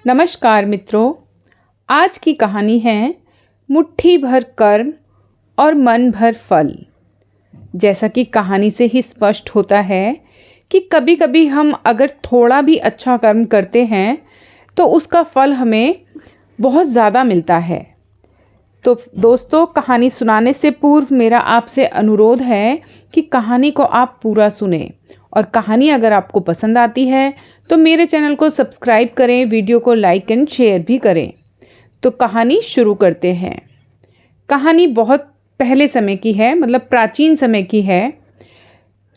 नमस्कार मित्रों, आज की कहानी है मुट्ठी भर कर्म और मन भर फल। जैसा कि कहानी से ही स्पष्ट होता है कि कभी-कभी हम अगर थोड़ा भी अच्छा कर्म करते हैं तो उसका फल हमें बहुत ज़्यादा मिलता है। तो दोस्तों, कहानी सुनाने से पूर्व मेरा आपसे अनुरोध है कि कहानी को आप पूरा सुनें और कहानी अगर आपको पसंद आती है तो मेरे चैनल को सब्सक्राइब करें, वीडियो को लाइक एंड शेयर भी करें। तो कहानी शुरू करते हैं। कहानी बहुत पहले समय की है, मतलब प्राचीन समय की है।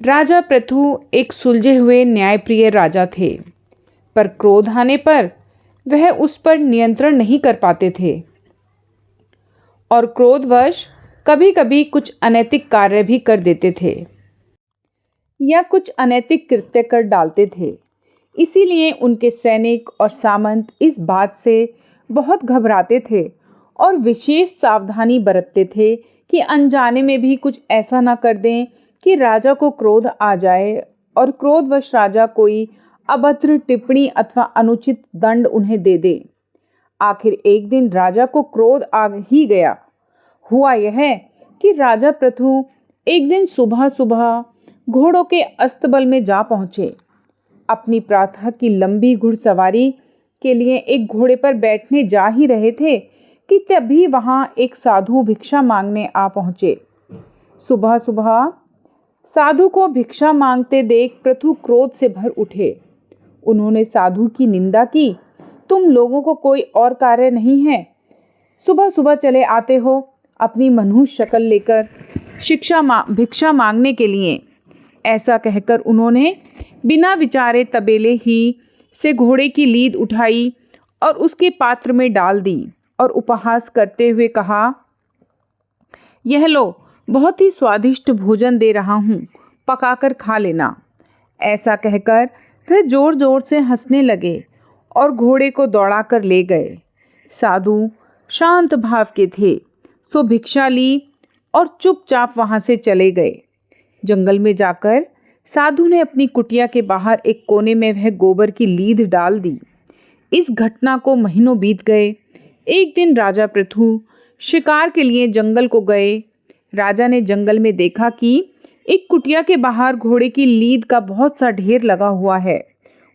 राजा पृथु एक सुलझे हुए न्यायप्रिय राजा थे, पर क्रोध आने पर वह उस पर नियंत्रण नहीं कर पाते थे और क्रोधवश कभी-कभी कुछ अनैतिक कार्य भी कर देते थे या कुछ अनैतिक कृत्य कर डालते थे। इसीलिए उनके सैनिक और सामंत इस बात से बहुत घबराते थे और विशेष सावधानी बरतते थे कि अनजाने में भी कुछ ऐसा ना कर दें कि राजा को क्रोध आ जाए और क्रोधवश राजा कोई अभद्र टिप्पणी अथवा अनुचित दंड उन्हें दे दे। आखिर एक दिन राजा को क्रोध आ ही गया। हुआ यह कि राजा पृथु एक दिन सुबह सुबह घोड़ों के अस्तबल में जा पहुंचे। अपनी प्रातः की लंबी घुड़सवारी के लिए एक घोड़े पर बैठने जा ही रहे थे कि तभी वहां एक साधु भिक्षा मांगने आ पहुंचे। सुबह सुबह साधु को भिक्षा मांगते देख पृथु क्रोध से भर उठे। उन्होंने साधु की निंदा की। तुम लोगों को कोई और कार्य नहीं है? सुबह सुबह चले आते हो अपनी मनुष्य शक्ल लेकर भिक्षा मांगने के लिए। ऐसा कहकर उन्होंने बिना विचारे तबेले ही से घोड़े की लीद उठाई और उसके पात्र में डाल दी और उपहास करते हुए कहा, यह लो, बहुत ही स्वादिष्ट भोजन दे रहा हूँ, पकाकर खा लेना। ऐसा कहकर वह जोर जोर से हंसने लगे और घोड़े को दौड़ाकर ले गए। साधु शांत भाव के थे, सो भिक्षा ली और चुपचाप वहां से चले गए। जंगल में जाकर साधु ने अपनी कुटिया के बाहर एक कोने में वह गोबर की लीद डाल दी। इस घटना को महीनों बीत गए। एक दिन राजा पृथु शिकार के लिए जंगल को गए। राजा ने जंगल में देखा कि एक कुटिया के बाहर घोड़े की लीद का बहुत सा ढेर लगा हुआ है।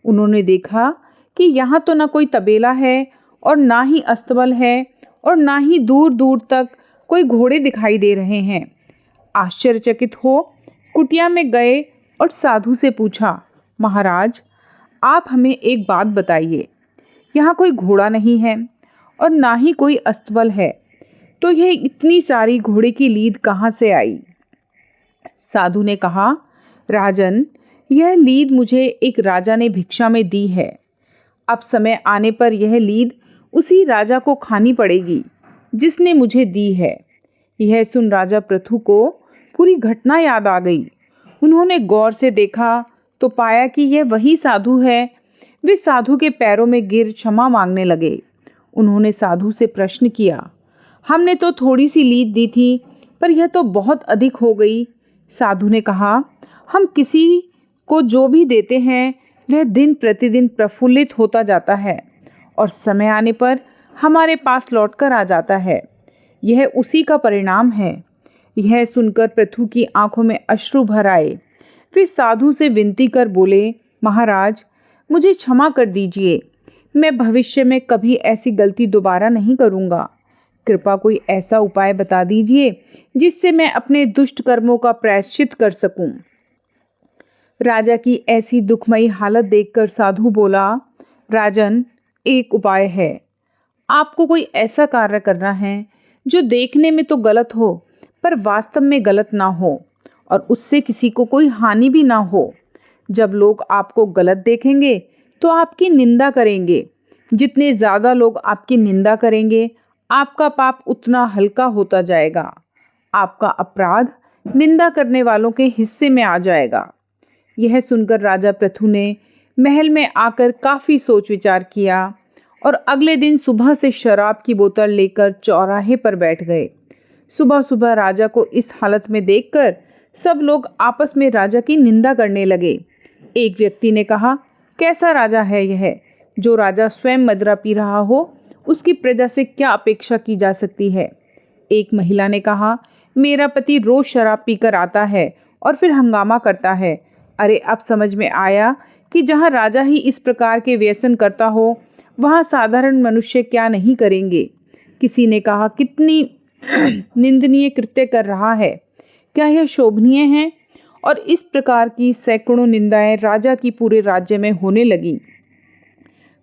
उन्होंने देखा कि यहाँ तो ना कोई तबेला है और ना ही अस्तबल है और ना ही दूर दूर तक कोई घोड़े दिखाई दे रहे हैं। आश्चर्यचकित हो कुटिया में गए और साधु से पूछा, महाराज, आप हमें एक बात बताइए। यहाँ कोई घोड़ा नहीं है और ना ही कोई अस्तबल है, तो यह इतनी सारी घोड़े की लीद कहाँ से आई? साधु ने कहा, राजन, यह लीद मुझे एक राजा ने भिक्षा में दी है। अब समय आने पर यह लीद उसी राजा को खानी पड़ेगी जिसने मुझे दी है। यह सुन राजा पृथु को पूरी घटना याद आ गई। उन्होंने गौर से देखा तो पाया कि यह वही साधु है। वे साधु के पैरों में गिर क्षमा मांगने लगे। उन्होंने साधु से प्रश्न किया, हमने तो थोड़ी सी लीद दी थी, पर यह तो बहुत अधिक हो गई। साधु ने कहा, हम किसी को जो भी देते हैं वह दिन प्रतिदिन प्रफुल्लित होता जाता है और समय आने पर हमारे पास लौटकर आ जाता है। यह उसी का परिणाम है। यह सुनकर पृथु की आंखों में अश्रु भर आए। वे साधु से विनती कर बोले, महाराज, मुझे क्षमा कर दीजिए। मैं भविष्य में कभी ऐसी गलती दोबारा नहीं करूँगा। कृपा कोई ऐसा उपाय बता दीजिए जिससे मैं अपने दुष्ट कर्मों का प्रायश्चित कर सकूं। राजा की ऐसी दुखमयी हालत देखकर साधु बोला, राजन, एक उपाय है। आपको कोई ऐसा कार्य करना है जो देखने में तो गलत हो पर वास्तव में गलत ना हो और उससे किसी को कोई हानि भी ना हो। जब लोग आपको गलत देखेंगे तो आपकी निंदा करेंगे। जितने ज़्यादा लोग आपकी निंदा करेंगे, आपका पाप उतना हल्का होता जाएगा। आपका अपराध निंदा करने वालों के हिस्से में आ जाएगा। यह सुनकर राजा पृथु ने महल में आकर काफ़ी सोच विचार किया और अगले दिन सुबह से शराब की बोतल लेकर चौराहे पर बैठ गए। सुबह सुबह राजा को इस हालत में देखकर सब लोग आपस में राजा की निंदा करने लगे। एक व्यक्ति ने कहा, कैसा राजा है यह? जो राजा स्वयं मदिरा पी रहा हो, उसकी प्रजा से क्या अपेक्षा की जा सकती है। एक महिला ने कहा, मेरा पति रोज शराब पीकर आता है और फिर हंगामा करता है। अरे, अब समझ में आया कि जहाँ राजा ही इस प्रकार के व्यसन करता हो, वहाँ साधारण मनुष्य क्या नहीं करेंगे। किसी ने कहा, कितनी निंदनीय कृत्य कर रहा है, क्या यह शोभनीय है। और इस प्रकार की सैकड़ों निंदाएं राजा की पूरे राज्य में होने लगीं।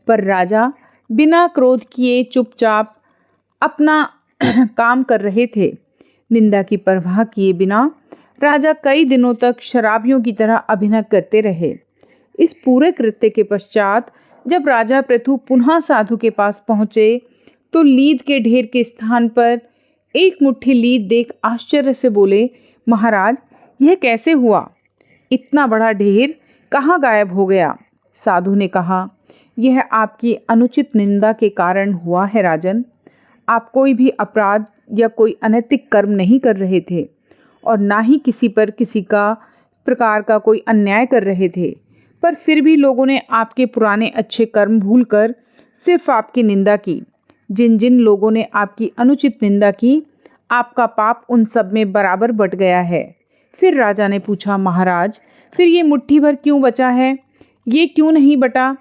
पर राजा बिना क्रोध किए चुपचाप अपना काम कर रहे थे। निंदा की परवाह किए बिना राजा कई दिनों तक शराबियों की तरह अभिनय करते रहे। इस पूरे कृत्य के पश्चात जब राजा पृथु पुनः साधु के पास पहुँचे तो लीद के ढेर के स्थान पर एक मुट्ठी लीद देख आश्चर्य से बोले, महाराज, यह कैसे हुआ? इतना बड़ा ढेर कहाँ गायब हो गया? साधु ने कहा, यह आपकी अनुचित निंदा के कारण हुआ है राजन। आप कोई भी अपराध या कोई अनैतिक कर्म नहीं कर रहे थे और ना ही किसी पर किसी का प्रकार का कोई अन्याय कर रहे थे, पर फिर भी लोगों ने आपके पुराने अच्छे कर्म भूलकर सिर्फ आपकी निंदा की। जिन जिन लोगों ने आपकी अनुचित निंदा की, आपका पाप उन सब में बराबर बट गया है। फिर राजा ने पूछा, महाराज, फिर ये मुट्ठी भर क्यों बचा है? ये क्यों नहीं बटा?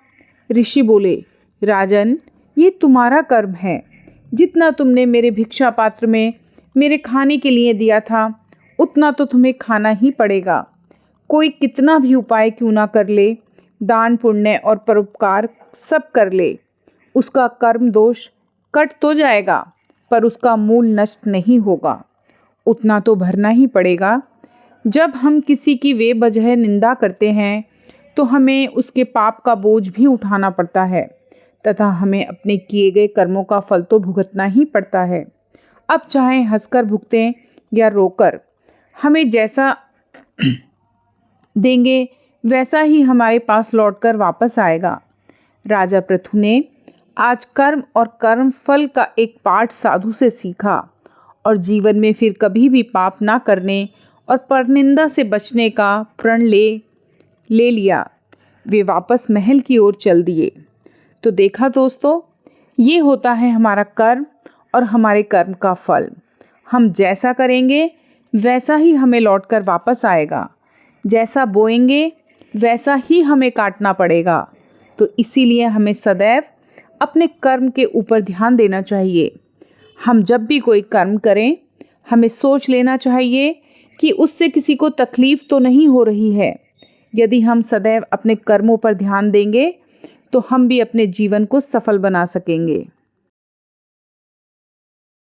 ऋषि बोले, राजन, ये तुम्हारा कर्म है। जितना तुमने मेरे भिक्षा पात्र में मेरे खाने के लिए दिया था, उतना तो तुम्हें खाना ही पड़ेगा। कोई कितना भी उपाय क्यों ना कर ले, दान पुण्य और परोपकार सब कर ले, उसका कर्म दोष कट तो जाएगा, पर उसका मूल नष्ट नहीं होगा। उतना तो भरना ही पड़ेगा। जब हम किसी की बेवजह निंदा करते हैं तो हमें उसके पाप का बोझ भी उठाना पड़ता है तथा हमें अपने किए गए कर्मों का फल तो भुगतना ही पड़ता है। अब चाहे हंसकर भुगतें या रोकर, हमें जैसा देंगे वैसा ही हमारे पास लौटकर वापस आएगा। राजा पृथु ने आज कर्म और कर्म फल का एक पाठ साधु से सीखा और जीवन में फिर कभी भी पाप ना करने और परनिंदा से बचने का प्रण ले लिया। वे वापस महल की ओर चल दिए। तो देखा दोस्तों, ये होता है हमारा कर्म और हमारे कर्म का फल। हम जैसा करेंगे वैसा ही हमें लौटकर वापस आएगा। जैसा बोएंगे वैसा ही हमें काटना पड़ेगा। तो इसीलिए हमें सदैव अपने कर्म के ऊपर ध्यान देना चाहिए। हम जब भी कोई कर्म करें, हमें सोच लेना चाहिए कि उससे किसी को तकलीफ तो नहीं हो रही है। यदि हम सदैव अपने कर्मों पर ध्यान देंगे तो हम भी अपने जीवन को सफल बना सकेंगे।